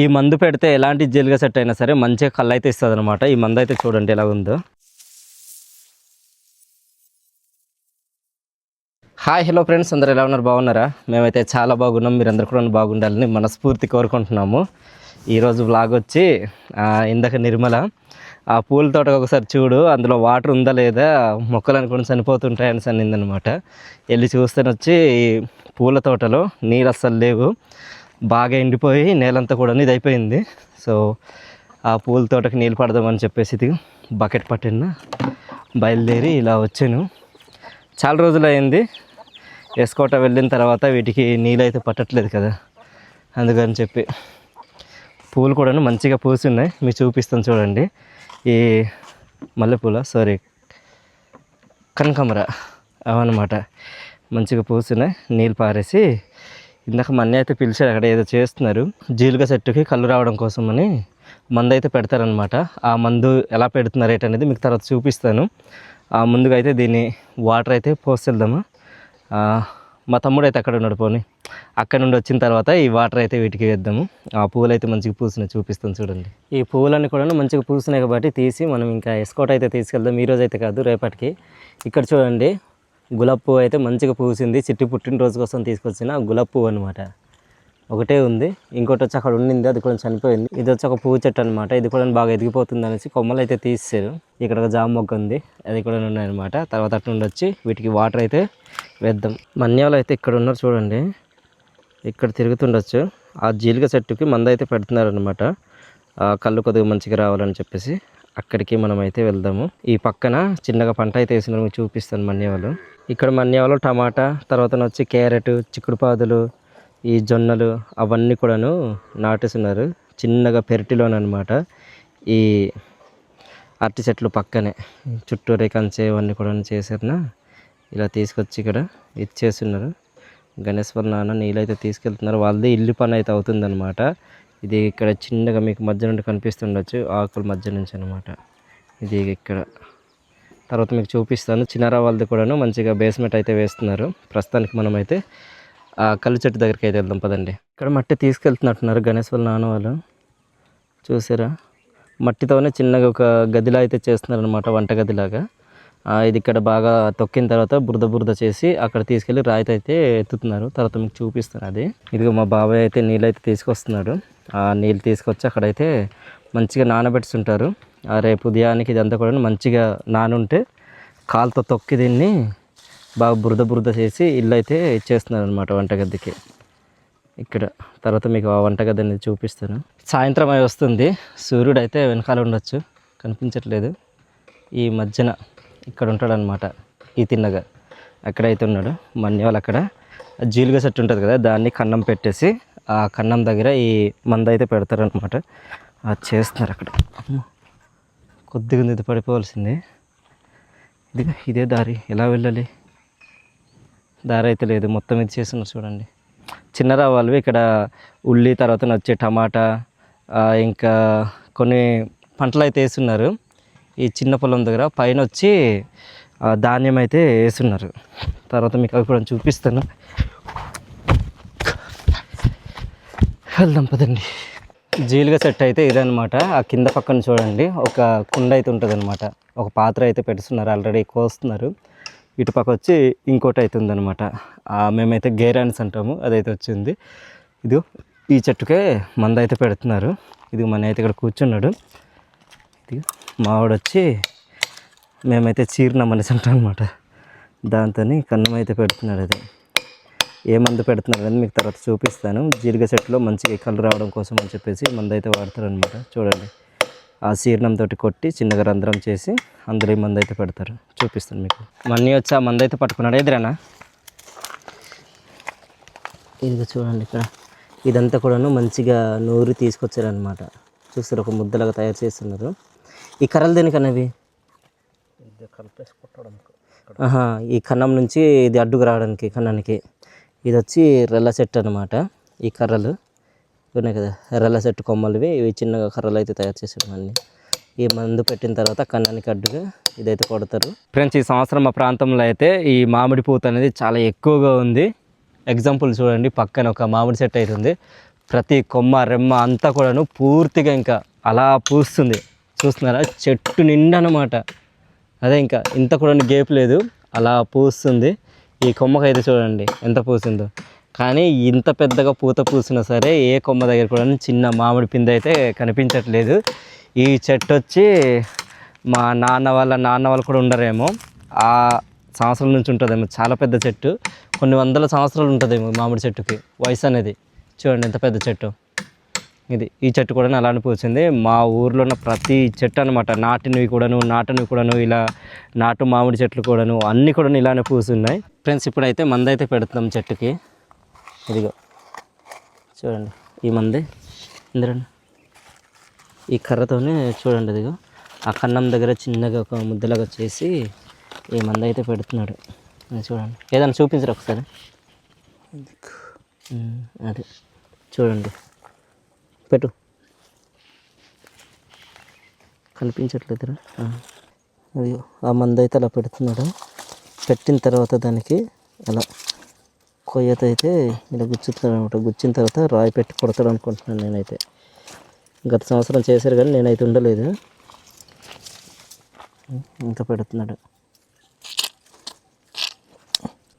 ఈ మందు పెడితే ఎలాంటి జీలుగా సెట్ అయినా సరే మంచిగా కళ్ళు అయితే ఇస్తుంది అనమాట. ఈ మందు అయితే చూడండి ఎలా ఉందో. హాయ్ హలో ఫ్రెండ్స్, అందరు ఎలా ఉన్నారు? బాగున్నారా? మేమైతే చాలా బాగున్నాం. మీరందరూ కూడా బాగుండాలని మనస్ఫూర్తి కోరుకుంటున్నాము. ఈరోజు వ్లాగ్ వచ్చి ఇందాక నిర్మల ఆ పూల తోట ఒకసారి చూడు, అందులో వాటర్ ఉందా లేదా, మొక్కలు అనుకుని చనిపోతుంటాయని అనిందనమాట. వెళ్ళి చూస్తేనే వచ్చి పూల తోటలో నీరు అస్సలు లేవు, బాగా ఎండిపోయి నేలంతా కూడా ఇది అయిపోయింది. సో ఆ పూల తోటకి నీళ్ళు పడదామని చెప్పేసి బకెట్ పట్టిన బయలుదేరి ఇలా వచ్చాను. చాలా రోజులు అయింది ఎస్కోట వెళ్ళిన తర్వాత, వీటికి నీళ్ళు అయితే పట్టట్లేదు కదా, అందుకని చెప్పి. పూలు కూడా మంచిగా పూస్తున్నాయి, మీకు చూపిస్తాను చూడండి. ఈ మల్లెపూల కనకాంబర అవన్నమాట, మంచిగా పూస్తున్నాయి. నీళ్ళు పారేసి ఇందాక మన్ని అయితే పిలిచారు, అక్కడ ఏదో చేస్తున్నారు జీలుగా చెట్టుకి కళ్ళు రావడం కోసం అని మందు అయితే పెడతారనమాట. ఆ మందు ఎలా పెడుతున్నారు ఏంటనేది మీకు తర్వాత చూపిస్తాను. ముందుగా అయితే దీన్ని వాటర్ అయితే పోసేద్దాము. మా తమ్ముడు అయితే అక్కడ ఉన్నాడు, పోనీ అక్కడ నుండి వచ్చిన తర్వాత ఈ వాటర్ అయితే వీటికి వేద్దాము. ఆ పువ్వులు అయితే మంచిగా పూసినాయి, చూపిస్తాను చూడండి. ఈ పువ్వులన్నీ కూడా మంచిగా పూసినాయి కాబట్టి తీసి మనం ఇంకా ఎస్కోట్ అయితే తీసుకెళ్దాం. ఈరోజు అయితే కాదు, రేపటికి. ఇక్కడ చూడండి గులాబీ పువ్వు అయితే మంచిగా పూసింది. చిట్టి పుట్టినరోజు కోసం తీసుకొచ్చిన గులాబీ పువ్వు అనమాట. ఒకటే ఉంది, ఇంకోటి వచ్చి అక్కడ ఉండింది, అది కూడా చనిపోయింది. ఇది వచ్చి ఒక పువ్వు చెట్టు అనమాట. ఇది కూడా బాగా ఎదిగిపోతుంది అనేసి కొమ్మలు అయితే తీసేశారు. ఇక్కడ ఒక జామ మొక్క ఉంది, అది కూడా ఉన్నాయన్నమాట. తర్వాత అటు నుండి వచ్చి వీటికి వాటర్ అయితే వేద్దాం. మన్యాలు అయితే ఇక్కడ ఉన్నారు చూడండి, ఇక్కడ తిరుగుతుండొచ్చు. ఆ జీలుగ చెట్టుకి మందు అయితే పెడుతున్నారనమాట, కళ్ళు కొద్దిగా మంచిగా రావాలని చెప్పేసి. అక్కడికి మనం అయితే వెళ్దాము. ఈ పక్కన చిన్నగా పంట అయితే వేసిన మీకు చూపిస్తాను మన్యాలు. ఇక్కడ మన్యాలు టమాటా, తర్వాత వచ్చి క్యారెట్, చిక్కుడుపాదులు, ఈ జొన్నలు అవన్నీ కూడాను నాటేస్తున్నారు చిన్నగా పెరటిలోనమాట. ఈ అరటి చెట్లు పక్కనే చుట్టూరే కంచే అవన్నీ కూడా చేశారు. ఇలా తీసుకొచ్చి ఇక్కడ ఇచ్చేస్తున్నారు. గణేష్ వాళ్ళ నాన్న నీళ్ళైతే తీసుకెళ్తున్నారు. వాళ్ళది ఇల్లు పని అయితే అవుతుందన్నమాట. ఇది ఇక్కడ చిన్నగా మీకు మధ్య నుండి కనిపిస్తుండొచ్చు, ఆకుల మధ్య నుంచి అనమాట. ఇది ఇక్కడ తర్వాత మీకు చూపిస్తాను. చిన్నరా వాళ్ళది కూడాను మంచిగా బేస్మెంట్ అయితే వేస్తున్నారు. ప్రస్తుతానికి మనం అయితే కళ్ళు చెట్టు దగ్గరికి అయితే వెళ్దాం పదండి. ఇక్కడ మట్టి తీసుకెళ్తున్నట్టున్నారు గణేష్ వాళ్ళ నాన్న వాళ్ళు, చూసారా? మట్టితోనే చిన్నగా ఒక గదిలా అయితే చేస్తున్నారు అనమాట, వంట గదిలాగా. ఇది ఇక్కడ బాగా తొక్కిన తర్వాత బురద చేసి అక్కడ తీసుకెళ్ళి రాయితో అయితే ఎత్తుతున్నారు. తర్వాత మీకు చూపిస్తాను అది. ఇదిగో మా బాబాయ్ అయితే నీళ్ళు అయితే తీసుకొస్తున్నాడు. ఆ నీళ్ళు తీసుకొచ్చి అక్కడైతే మంచిగా నానబెట్టుకుంటారు. రేపు ఉదయానికి ఇదంతా కూడా మంచిగా నానుంటే కాలుతో తొక్కి దీన్ని బాగా బురద చేసి ఇల్లు అయితే ఇచ్చేస్తున్నారు అనమాట వంటగదికి ఇక్కడ. తర్వాత మీకు ఆ వంటగది అనేది చూపిస్తాను. సాయంత్రం అయి వస్తుంది, సూర్యుడు అయితే వెనకాల ఉండొచ్చు, కనిపించట్లేదు. ఈ మధ్యన ఇక్కడ ఉంటాడనమాట, ఈ తిన్నగా అక్కడైతే ఉన్నాడు. మన్యాలు అక్కడ జీలుగా చెట్టు ఉంటుంది కదా, దాన్ని కన్నం పెట్టేసి ఆ కన్నం దగ్గర ఈ మందు అయితే పెడతారనమాట. అది చేస్తున్నారు అక్కడ. కొద్దిగా ఇది పడిపోవాల్సిందే. ఇదే దారి, ఎలా వెళ్ళాలి? దారి అయితే లేదు, మొత్తం ఇది చేస్తున్నారు చూడండి. చిన్నరా వాళ్ళు ఇక్కడ ఉల్లి, తర్వాత వచ్చే టమాటా, ఇంకా కొన్ని పంటలు అయితే వేస్తున్నారు. ఈ చిన్న పొలం దగ్గర పైన వచ్చి ధాన్యం అయితే వేస్తున్నారు. తర్వాత మీకు అవి కూడా చూపిస్తాను, వెళ్దాం పదండి. జీలుగా చెట్టు అయితే ఇదనమాట. ఆ కింద పక్కన చూడండి ఒక కుండ అయితే ఉంటుంది అనమాట, ఒక పాత్ర అయితే పెడుతున్నారు, ఆల్రెడీ కోస్తున్నారు. ఇటు పక్క వచ్చి ఇంకోటి అయితే ఉందనమాట, మేమైతే గేరాన్స్ అంటాము, అదైతే వచ్చింది. ఇది ఈ చెట్టుకే మందు అయితే పెడుతున్నారు. ఇది మన అయితే ఇక్కడ కూర్చున్నాడు. ఇది మావాడు వచ్చి మేమైతే చీరినాం అనేసి అంటాం అనమాట, దాంతో కన్నం అయితే పెడుతున్నాడు. అది ఏ మందు పెడుతున్నారు అని మీకు తర్వాత చూపిస్తాను. జీలుగ చెట్టులో మంచిగా కళ్ళు రావడం కోసం అని చెప్పేసి మందు అయితే వాడతారు అనమాట. చూడండి, ఆ చీరణంతో కొట్టి చిన్నగా రంధ్రం చేసి అందులో ఈ మందు అయితే పెడతారు. చూపిస్తాను మీకు. మన్నీ వచ్చి ఆ మందు అయితే పట్టుకున్నాడు. ఎదురానా ఇది చూడండి, ఇక్కడ ఇదంతా కూడాను మంచిగా నూరి తీసుకొచ్చారనమాట. చూస్తారు, ఒక ముద్దలాగా తయారు చేస్తున్నారు. ఈ కర్రలు దేనికన్నవి? ఈ కన్నం నుంచి ఇది అడ్డుకు రావడానికి కన్నానికి. ఇది వచ్చి రెల్ల చెట్టు అనమాట. ఈ కర్రలు ఉన్నాయి కదా, రెల్ల చెట్టు కొమ్మలువి, ఇవి చిన్నగా కర్రలు అయితే తయారు చేసారు. అన్నీ ఈ మందు పెట్టిన తర్వాత కన్నానికి అడ్డుగా ఇదైతే కొడతారు. ఫ్రెండ్స్, ఈ సంవత్సరం మా ప్రాంతంలో అయితే ఈ మామిడి పూత అనేది చాలా ఎక్కువగా ఉంది. ఎగ్జాంపుల్ చూడండి, పక్కన ఒక మామిడి చెట్టు అయితే ఉంది, ప్రతి కొమ్మ రెమ్మ అంతా కూడాను పూర్తిగా ఇంకా అలా పూస్తుంది. చూస్తున్నారా, చెట్టు నిండా అన్నమాట. అదే ఇంకా ఇంత కూడా గేప్ లేదు, అలా పూస్తుంది. ఈ కొమ్మకైతే చూడండి ఎంత పూసిందో. కానీ ఇంత పెద్దగా పూత పూసినా సరే ఏ కొమ్మ దగ్గర కూడా చిన్న మామిడి పిందె అయితే కనిపించట్లేదు. ఈ చెట్టు వచ్చి మా నాన్న వాళ్ళు కూడా ఉండరేమో, ఆ సంవత్సరం నుంచి ఉంటుందేమో. చాలా పెద్ద చెట్టు, కొన్ని వందల సంవత్సరాలు ఉంటుందేమో మామిడి చెట్టుకి వయసు అనేది. చూడండి ఎంత పెద్ద చెట్టు ఇది. ఈ చెట్టు కూడా అలానే పూసింది. మా ఊర్లో ఉన్న ప్రతి చెట్టు అనమాట, నాటనివి కూడాను ఇలా నాటు మామిడి చెట్లు కూడాను అన్నీ కూడా ఇలానే పూస్తున్నాయి. ఫ్రెండ్స్, ఇప్పుడైతే మందైతే పెడుతున్నాం చెట్టుకి. ఇదిగో చూడండి, ఈ మంది ఇంద్రండి, ఈ కర్రతోనే చూడండి. ఇదిగో ఆ కన్నం దగ్గర చిన్నగా ఒక ముద్దలాగా చేసి ఈ మంద అయితే పెడుతున్నాడు. చూడండి, ఏదైనా చూపించరు ఒకసారి. అదే చూడండి, పెట్టు, కనిపించట్లేదురా. అయ్యో, ఆ మంద అయితే అలా పెడుతున్నాడు. పెట్టిన తర్వాత దానికి అలా కొయ్యత అయితే ఇలా గుచ్చుతున్నాడు అనమాట. గుచ్చిన తర్వాత రాయి పెట్టి కొడతాడు అనుకుంటున్నాను నేనైతే. గత సంవత్సరం చేశారు కానీ నేనైతే ఉండలేదు. ఇంకా పెడుతున్నాడు,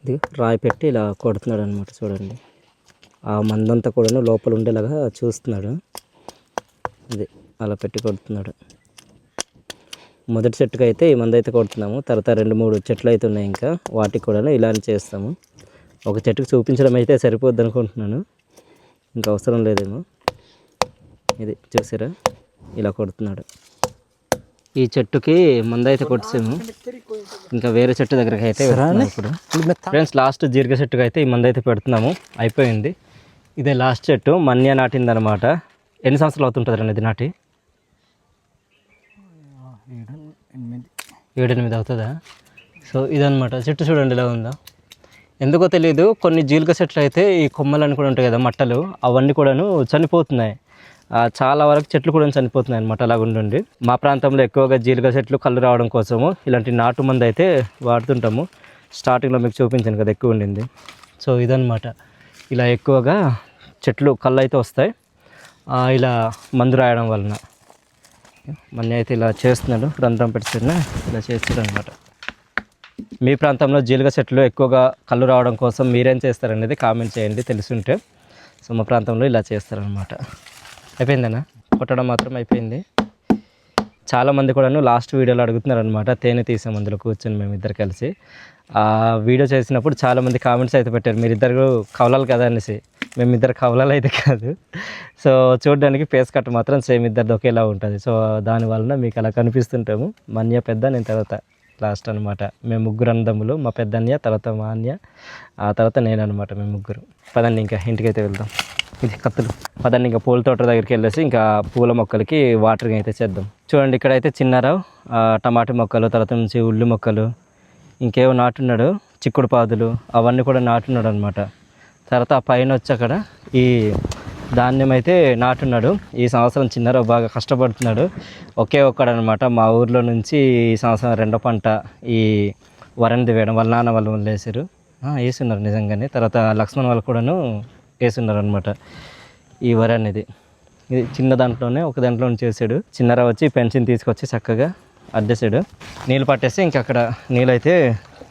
ఇది రాయి పెట్టి ఇలా కొడుతున్నాడు అనమాట. చూడండి, ఆ మందంతా కూడా లోపల ఉండేలాగా చూస్తున్నాడు. ఇది అలా పెట్టి కొడుతున్నాడు. మొదటి చెట్టుకు అయితే ఈ మంది అయితే కొడుతున్నాము. తర్వాత 2-3 చెట్లు అయితే ఉన్నాయి, ఇంకా వాటికి కూడా ఇలానే చేస్తాము. ఒక చెట్టుకు చూపించడం అయితే సరిపోద్ది అనుకుంటున్నాను, ఇంకా అవసరం లేదేమో. ఇది చూసారా, ఇలా కొడుతున్నాడు. ఈ చెట్టుకి మంద అయితే కొట్టేసాము. ఇంకా వేరే చెట్టు దగ్గరికి అయితే ఇప్పుడు ఫ్రెండ్స్ లాస్ట్ జీరిగ చెట్టుకి అయితే ఈ మంద అయితే పెడుతున్నాము. అయిపోయింది. ఇదే లాస్ట్ చెట్టు మన్య నాటింది అనమాట. ఎన్ని సంవత్సరాలు అవుతుంటుంది రండి ఇది నాటి? 7-8 అవుతుందా? సో ఇదనమాట చెట్టు. చూడండి ఎలా ఉందో. ఎందుకో తెలియదు, కొన్ని జీలిక చెట్లు అయితే ఈ కొమ్మలని కూడా ఉంటాయి కదా, మట్టలు, అవన్నీ కూడాను చనిపోతున్నాయి. చాలా వరకు చెట్లు కూడా చనిపోతున్నాయి అనమాట. అలాగుండండి. మా ప్రాంతంలో ఎక్కువగా జీలిక చెట్లు కళ్ళు రావడం కోసము ఇలాంటి నాటు మందు అయితే వాడుతుంటాము. స్టార్టింగ్లో మీకు చూపించాను కదా, ఎక్కువ ఉండింది. సో ఇదనమాట, ఇలా ఎక్కువగా చెట్లు కళ్ళు అయితే వస్తాయి ఇలా మందు రాయడం వలన. మన్ని అయితే ఇలా చేస్తున్నాడు, రంధ్రం పెట్టుకున్న ఇలా చేస్తాడు అనమాట. మీ ప్రాంతంలో జీలిక చెట్లు ఎక్కువగా కళ్ళు రావడం కోసం మీరేం చేస్తారనేది కామెంట్ చేయండి తెలుసుంటే. సో మా ప్రాంతంలో ఇలా చేస్తారనమాట. అయిపోయిందనా, కొట్టడం మాత్రం అయిపోయింది. చాలామంది కూడాను లాస్ట్ వీడియోలో అడుగుతున్నారు అనమాట, తేనె తీసాం అందులో కూర్చొని మేమిద్దరు కలిసి. ఆ వీడియో చేసినప్పుడు చాలామంది కామెంట్స్ అయితే పెట్టారు, మీరిద్దరు కవలాలు కదా అనేసి. మేమిద్దరు కవలాలు అయితే కాదు. సో చూడడానికి ఫేస్ కట్ మాత్రం సేమ్ ఇద్దరిది ఒకేలా ఉంటుంది. సో దానివలన మీకు అలా కనిపిస్తుంటాము. మన్య పెద్ద, నేను తర్వాత లాస్ట్ అనమాట. మేము 3 అన్నదమ్ములు, మా పెద్దన్య, తర్వాత మా అన్య, ఆ తర్వాత నేను అనమాట. మేము 3. పదండి ఇంకా ఇంటికైతే వెళ్దాం. ఇది కత్తులు. పదండి ఇంకా పూల తోట దగ్గరికి వెళ్ళేసి ఇంకా పూల మొక్కలకి వాటరింగ్ అయితే చేద్దాం. చూడండి, ఇక్కడైతే చిన్నారావు టమాటా మొక్కలు, తర్వాత నుంచి ఉల్లి మొక్కలు, ఇంకేవో నాటున్నాడు, చిక్కుడు పాదులు అవన్నీ కూడా నాటున్నాడు అనమాట. తర్వాత ఆ పైన వచ్చి అక్కడ ఈ ధాన్యం అయితే నాటున్నాడు. ఈ సంవత్సరం చిన్నారావు బాగా కష్టపడుతున్నాడు. ఒకే ఒక్కడనమాట మా ఊర్లో నుంచి ఈ సంవత్సరం 2వ పంట ఈ వరిని వేయడం. వాళ్ళ నాన్న వాళ్ళు వేసారు, వేసున్నారు నిజంగానే. తర్వాత లక్ష్మణ్ వాళ్ళు కూడాను వేసున్నారు అనమాట ఈ వరి అనేది. ఇది చిన్న దాంట్లోనే ఒక దాంట్లో చేసాడు. చిన్నారావు వచ్చి పెన్షన్ తీసుకొచ్చి చక్కగా అడ్డేసాడు. నీళ్ళు పట్టేసి ఇంకా అక్కడ నీళ్ళైతే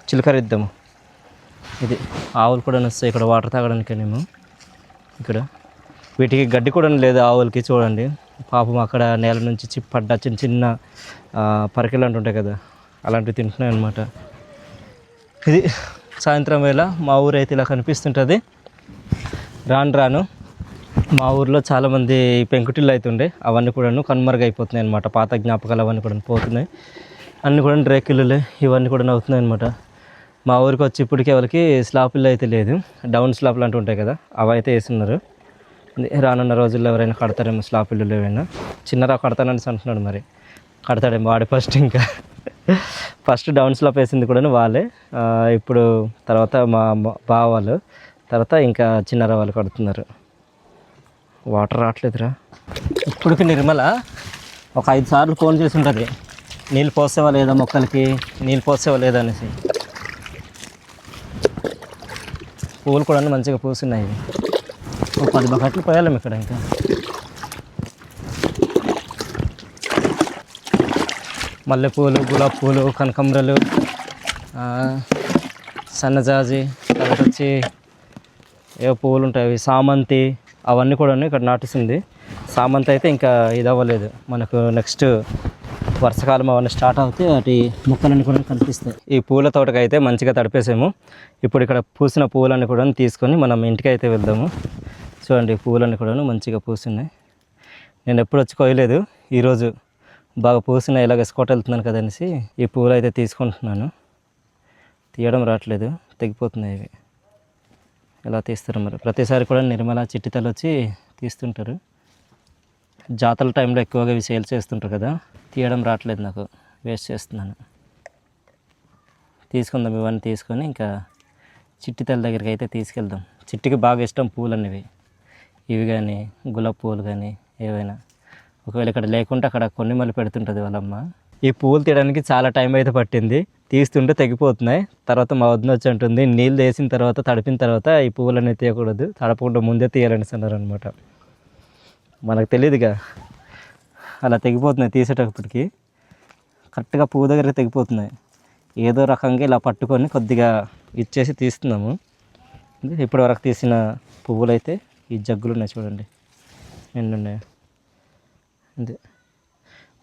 చిలకరిద్దాము. ఇది ఆవులు కూడా వస్తాయి ఇక్కడ వాటర్ తాగడానికేనేమో. ఇక్కడ వీటికి గడ్డి కూడా లేదు ఆవులకి. చూడండి పాపం అక్కడ నేల నుంచి చిప్పడ్డ చిన్న చిన్న పరికలు అంటుంటాయి కదా, అలాంటివి తింటున్నాయి అన్నమాట. ఇది సాయంత్రం వేళ మా ఊరు అయితే ఇలా కనిపిస్తుంటుంది. రాను మా ఊర్లో చాలామంది పెంకుటిళ్ళు అవుతుండే, అవన్నీ కూడాను కనుమరుగైపోతున్నాయి అనమాట. పాత జ్ఞాపకాలు అవన్నీ కూడా పోతున్నాయి. అన్నీ కూడా రేకిళ్ళులే ఇవన్నీ కూడా అవుతున్నాయి అనమాట. మా ఊరికి వచ్చి ఇప్పటికే వాళ్ళకి స్లాబ్ ఇల్లు అయితే లేదు, డౌన్ స్లాబ్లు అంటూ ఉంటాయి కదా, అవి అయితే వేస్తున్నారు. రానున్న రోజుల్లో ఎవరైనా కడతారేమో స్లాబ్ ఇల్లులు ఏమైనా. చిన్నరా కడతానని అంటున్నాడు, మరి కడతాడేమో వాడి ఫస్ట్ డౌన్ స్లాబ్ వేసింది కూడా వాళ్ళే. ఇప్పుడు తర్వాత మా బావ వాళ్ళు, తర్వాత ఇంకా చిన్నరా వాళ్ళు కడుతున్నారు. వాటర్ రావట్లేదురా. ఇప్పటికి నిర్మల ఒక 5 సార్లు ఫోన్ చేసి ఉంటుంది, నీళ్ళు పోసేవా లేదా మొక్కలకి, నీళ్ళు పోసేవా లేదా అనేసి. పూలు కూడా మంచిగా పూస్తున్నాయి. ఒక 10 బకెట్లు పోయాలి ఇక్కడ. ఇంకా మల్లెపూలు, గులాబీ పూలు, కనకాంబరాలు, సన్నజాజి, తర్వాత వచ్చి ఏవో పువ్వులు ఉంటాయి అవి సామంతి, అవన్నీ కూడా ఇక్కడ నాటేసింది. సామంతి అయితే ఇంకా ఇది అవ్వలేదు, మనకు నెక్స్ట్ వర్షాకాలం అవన్నీ స్టార్ట్ అవుతాయి, వాటి మొక్కలన్నీ కూడా కనిపిస్తాయి. ఈ పూల తోటకి అయితే మంచిగా తడిపేసాము. ఇప్పుడు ఇక్కడ పూసిన పువ్వులన్నీ కూడా తీసుకొని మనం ఇంటికి అయితే వెళ్దాము. చూడండి పువ్వులన్నీ కూడా మంచిగా పూస్తున్నాయి. నేను ఎప్పుడు వచ్చి కోయలేదు, ఈరోజు బాగా పూస్తున్నాయి. ఇలాగ ఎస్కోట వెళ్తున్నాను కదనేసి ఈ పువ్వులు అయితే తీసుకుంటున్నాను. తీయడం రావట్లేదు, తెగిపోతున్నాయి ఇవి. ఎలా తీస్తారు మరి? ప్రతిసారి కూడా నిర్మల చిట్టితలు వచ్చి తీస్తుంటారు. జాతర టైంలో ఎక్కువగా ఇవి సేల్ చేస్తుంటారు కదా, తీయడం రావట్లేదు నాకు, వేస్ట్ చేస్తున్నాను. తీసుకుందాం ఇవన్నీ తీసుకొని ఇంకా చిట్టితల దగ్గరికి అయితే తీసుకెళ్దాం. చిట్టికి బాగా ఇష్టం పూలు అనేవి, ఇవి కానీ గులాబీ పూలు కానీ ఏవైనా. ఒకవేళ ఇక్కడ లేకుంటే అక్కడ కొన్ని మళ్ళీ పెడుతుంటుంది వాళ్ళమ్మ. ఈ పువ్వులు తీయడానికి చాలా టైం అయితే పట్టింది, తీస్తుంటే తెగిపోతున్నాయి. తర్వాత మా వదిన వచ్చి అంటుంది, నీళ్ళు వేసిన తర్వాత తడిపిన తర్వాత ఈ పువ్వులు అనేది తీయకూడదు, తడపకుండా ముందే తీయాలని అన్నారు అనమాట. మనకు తెలియదుగా, అలా తెగిపోతున్నాయి. తీసేటప్పటికి కరెక్ట్గా పువ్వు దగ్గర తెగిపోతున్నాయి. ఏదో రకంగా ఇలా పట్టుకొని కొద్దిగా ఇచ్చేసి తీస్తున్నాము. ఇప్పటి వరకు తీసిన పువ్వులు అయితే ఈ జగ్గులు ఉన్నాయి చూడండి, ఎన్నున్నాయి. అంతే,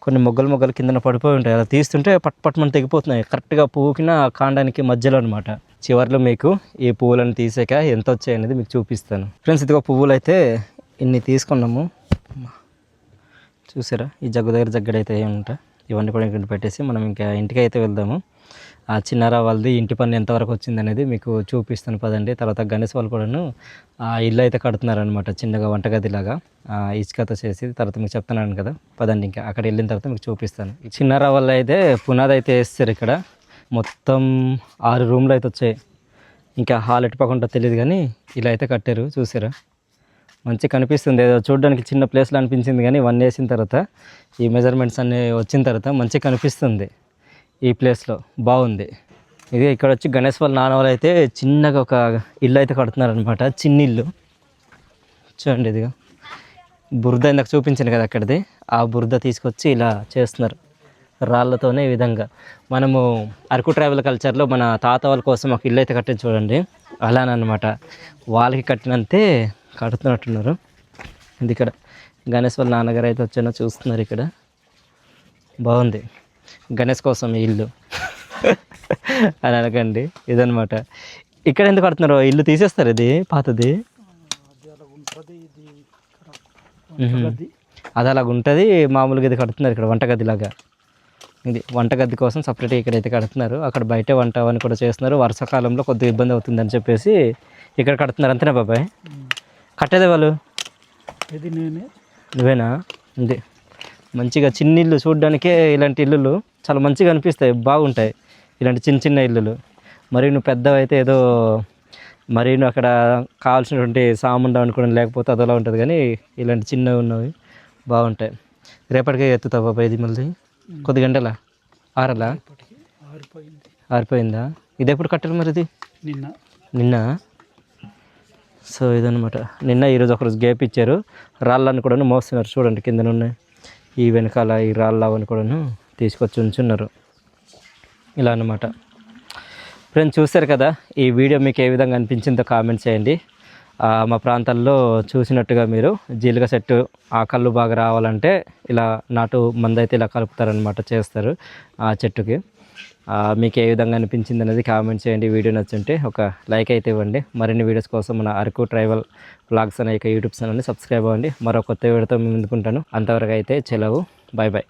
కొన్ని మొగ్గలు కిందన పడిపోయి ఉంటాయి, అలా తీస్తుంటే పట్టుమని తెగిపోతున్నాయి. కరెక్ట్గా పువ్వుకిన కాండానికి మధ్యలో అనమాట. చివరిలో మీకు ఈ పువ్వులను తీసాక ఎంత వచ్చాయి అనేది మీకు చూపిస్తాను. ఫ్రెండ్స్, ఇదిగో పువ్వులు అయితే ఇన్ని తీసుకున్నాము. చూసారా, ఈ జగ్గు దగ్గర జగ్గడైతే ఉంటాయి. ఇవన్నీ కూడా ఇక్కడ పెట్టేసి మనం ఇంకా ఇంటికి అయితే వెళ్దాము. ఆ చిన్నారా వాళ్ళది ఇంటి పని ఎంతవరకు వచ్చింది అనేది మీకు చూపిస్తాను పదండి. తర్వాత గణేష్ వాళ్ళు కూడాను ఆ ఇల్లు అయితే కడుతున్నారనమాట, చిన్నగా వంటగదిలాగా ఇసుకతో చేసి. తర్వాత మీకు చెప్తున్నాను కదా, పదండి ఇంకా అక్కడ వెళ్ళిన తర్వాత మీకు చూపిస్తాను. చిన్నారా వాళ్ళు అయితే పునాది అయితే వేస్తారు. ఇక్కడ మొత్తం 6 రూమ్లు అయితే వచ్చాయి. ఇంకా హాల్ ఎట్టుపకుండా తెలియదు కానీ ఇలా అయితే కట్టారు. చూసారా, మంచిగా కనిపిస్తుంది. ఏదో చూడడానికి చిన్న ప్లేస్లో అనిపించింది కానీ ఇవన్నీ వేసిన తర్వాత ఈ మెజర్మెంట్స్ అన్నీ వచ్చిన తర్వాత మంచిగా కనిపిస్తుంది. ఈ ప్లేస్లో బాగుంది. ఇది ఇక్కడ వచ్చి గణేష్ వాళ్ళ నాన్న వాళ్ళు అయితే చిన్నగా ఒక ఇల్లు అయితే కడుతున్నారనమాట, చిన్న ఇల్లు. చూడండి, ఇదిగా బురద ఇందాక చూపించాను కదా అక్కడిది, ఆ బురద తీసుకొచ్చి ఇలా చేస్తున్నారు రాళ్ళతోనే. ఈ విధంగా మనము అరకు ట్రైబల్ కల్చర్లో మన తాత వాళ్ళ కోసం ఒక ఇల్లు అయితే కట్టింది చూడండి, అలానమాట. వాళ్ళకి కట్టినంతే కడుతున్నట్టున్నారు. ఇది ఇక్కడ గణేష్ వాళ్ళ నాన్నగారు అయితే వచ్చానో చూస్తున్నారు. ఇక్కడ బాగుంది, గణేష్ కోసం ఈ ఇల్లు అని అనకండి. ఇదనమాట. ఇక్కడ ఎందుకు కడుతున్నారు? ఇల్లు తీసేస్తారు, ఇది పాతది, అది అలాగ ఉంటుంది. మామూలుగా ఇది కడుతున్నారు ఇక్కడ వంటగది లాగా. ఇది వంటగది కోసం సపరేట్గా ఇక్కడైతే కడుతున్నారు. అక్కడ బయట వంట అవన్నీ కూడా చేస్తున్నారు. వర్షాకాలంలో కొద్దిగా ఇబ్బంది అవుతుందని చెప్పేసి ఇక్కడ కడుతున్నారు. అంతేనా బాబాయ్? కట్టేదే వాళ్ళు? ఇది నువ్వేనా? ఇది మంచిగా చిన్న ఇల్లు, చూడడానికే ఇలాంటి ఇల్లులు చాలా మంచిగా అనిపిస్తాయి, బాగుంటాయి ఇలాంటి చిన్న చిన్న ఇల్లులు. మరి నువ్వు పెద్దవి అయితే ఏదో మరి నువ్వు అక్కడ కావాల్సినటువంటి సామాన్ అనుకోవడం లేకపోతే అదోలా ఉంటుంది, కానీ ఇలాంటి చిన్నవి ఉన్నవి బాగుంటాయి. రేపటికే ఎత్తుతావు బాబా ఇది? మళ్ళీ కొద్ది గంటలా ఆరలా? ఆరిపోయిందా? ఇది ఎప్పుడు కట్టారు మరి? ఇది నిన్న. సో ఇదనమాట, నిన్న ఈరోజు ఒకరోజు గ్యాప్ ఇచ్చారు. రాళ్ళని కూడా మోస్తున్నారు చూడండి, కిందనున్నాయి. ఈ వెనకాల ఈ రాళ్ళు అవన్నీ కూడాను తీసుకొచ్చి ఉంచున్నారు. ఇలా అన్నమాట. ఫ్రెండ్స్, చూస్తారు కదా, ఈ వీడియో మీకు ఏ విధంగా అనిపించిందో కామెంట్ చేయండి. మా ప్రాంతాల్లో చూసినట్టుగా మీరు జీలుగ చెట్టు ఆ కళ్ళు బాగా రావాలంటే ఇలా నాటు మందైతే ఇలా కలుపుతారనమాట, చేస్తారు ఆ చెట్టుకి. మీకు ఏ విధంగా అనిపించింది అనేది కామెంట్ చేయండి. వీడియో నచ్చుంటే ఒక లైక్ అయితే ఇవ్వండి. మరిన్ని వీడియోస్ కోసం మన అరకు ట్రైబల్ వ్లాగ్స్ అనే యూట్యూబ్ ఛానల్ని సబ్స్క్రైబ్ అవ్వండి. మరో కొత్త వీడియోతో మేము ముందుకుంటాను. అంతవరకు అయితే సెలవు, బాయ్ బాయ్.